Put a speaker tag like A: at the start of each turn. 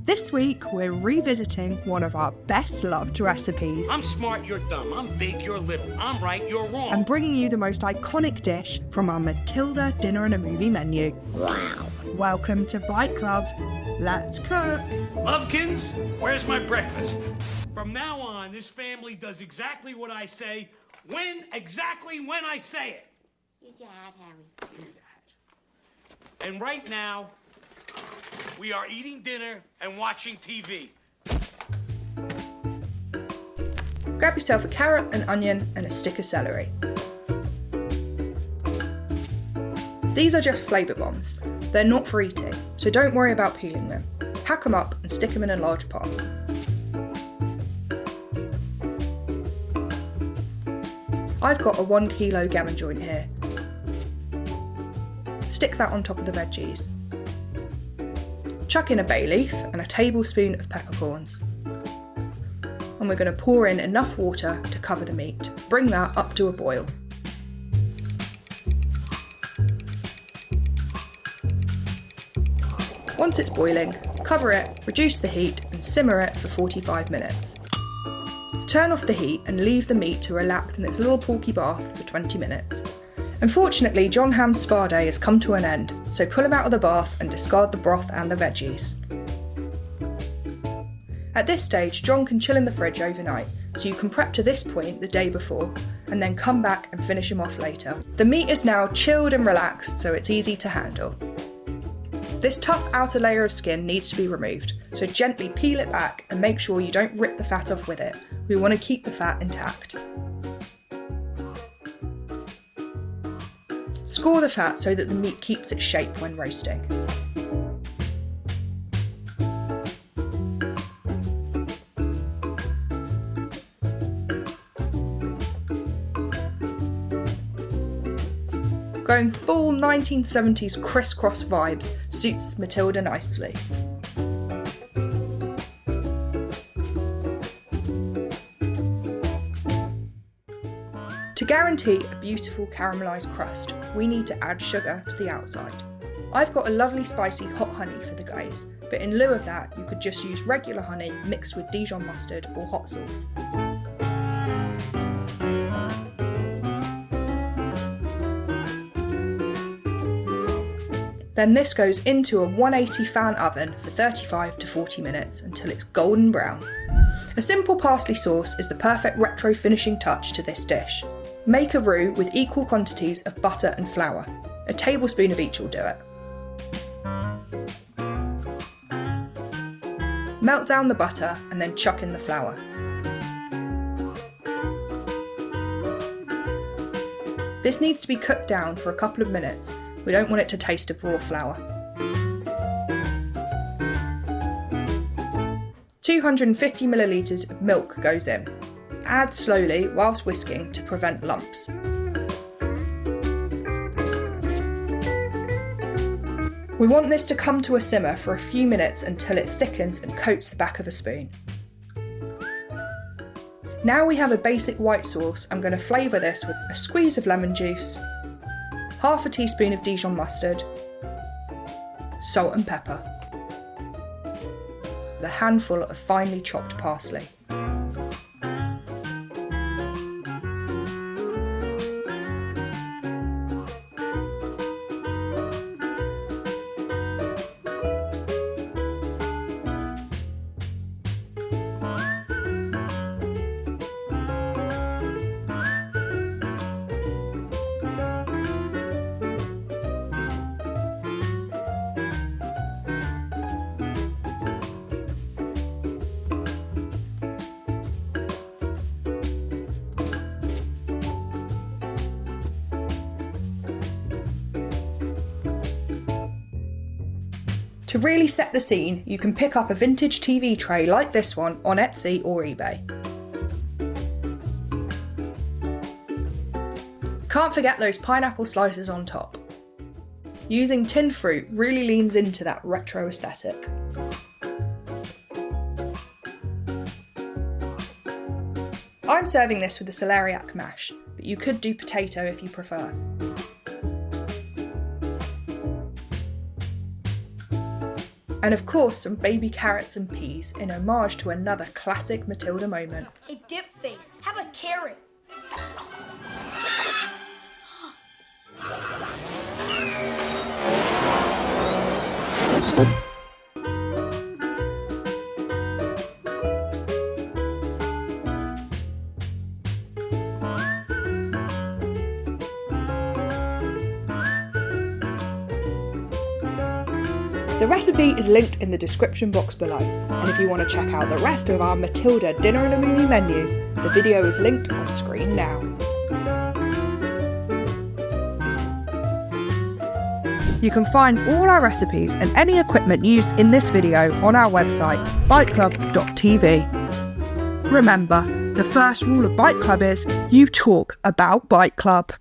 A: This week, we're revisiting one of our best-loved recipes.
B: I'm smart, you're dumb. I'm big, you're little. I'm right, you're wrong.
A: And bringing you the most iconic dish from our Matilda Dinner and a Movie menu.
B: Wow.
A: Welcome to Bite Club. Let's cook.
B: Lovekins, where's my breakfast? From now on, this family does exactly what I say, exactly when I say it.
C: Here's your hat, Harry.
B: Give me the hat. And right now, we are eating dinner and watching TV.
A: Grab yourself a carrot, an onion, and a stick of celery. These are just flavour bombs. They're not for eating, so don't worry about peeling them. Hack them up and stick them in a large pot. I've got a 1 kilo gammon joint here. Stick that on top of the veggies. Chuck in a bay leaf and a tablespoon of peppercorns. And we're going to pour in enough water to cover the meat. Bring that up to a boil. Once it's boiling, cover it, reduce the heat and simmer it for 45 minutes. Turn off the heat and leave the meat to relax in its little porky bath for 20 minutes. Unfortunately, John Ham's spa day has come to an end, so pull him out of the bath and discard the broth and the veggies. At this stage, John can chill in the fridge overnight, so you can prep to this point the day before, and then come back and finish him off later. The meat is now chilled and relaxed, so it's easy to handle. This tough outer layer of skin needs to be removed, so gently peel it back and make sure you don't rip the fat off with it. We want to keep the fat intact. Score the fat so that the meat keeps its shape when roasting. Going full 1970s crisscross vibes suits Matilda nicely. To guarantee a beautiful caramelised crust, we need to add sugar to the outside. I've got a lovely spicy hot honey for the glaze, but in lieu of that, you could just use regular honey mixed with Dijon mustard or hot sauce. Then this goes into a 180 fan oven for 35 to 40 minutes until it's golden brown. A simple parsley sauce is the perfect retro finishing touch to this dish. Make a roux with equal quantities of butter and flour. A tablespoon of each will do it. Melt down the butter and then chuck in the flour. This needs to be cooked down for a couple of minutes. We don't want it to taste of raw flour. 250 millilitres of milk goes in. Add slowly whilst whisking to prevent lumps. We want this to come to a simmer for a few minutes until it thickens and coats the back of a spoon. Now we have a basic white sauce. I'm going to flavour this with a squeeze of lemon juice, half a teaspoon of Dijon mustard, salt and pepper, a handful of finely chopped parsley. To really set the scene, you can pick up a vintage TV tray like this one on Etsy or eBay. Can't forget those pineapple slices on top. Using tinned fruit really leans into that retro aesthetic. I'm serving this with a celeriac mash, but you could do potato if you prefer. And of course some baby carrots and peas in homage to another classic Matilda moment.
D: A dip face. Have a carrot.
A: The recipe is linked in the description box below, and if you want to check out the rest of our Matilda dinner and a movie menu, the video is linked on screen now. You can find all our recipes and any equipment used in this video on our website, biteclub.tv. Remember, the first rule of Bite Club is you talk about Bite Club.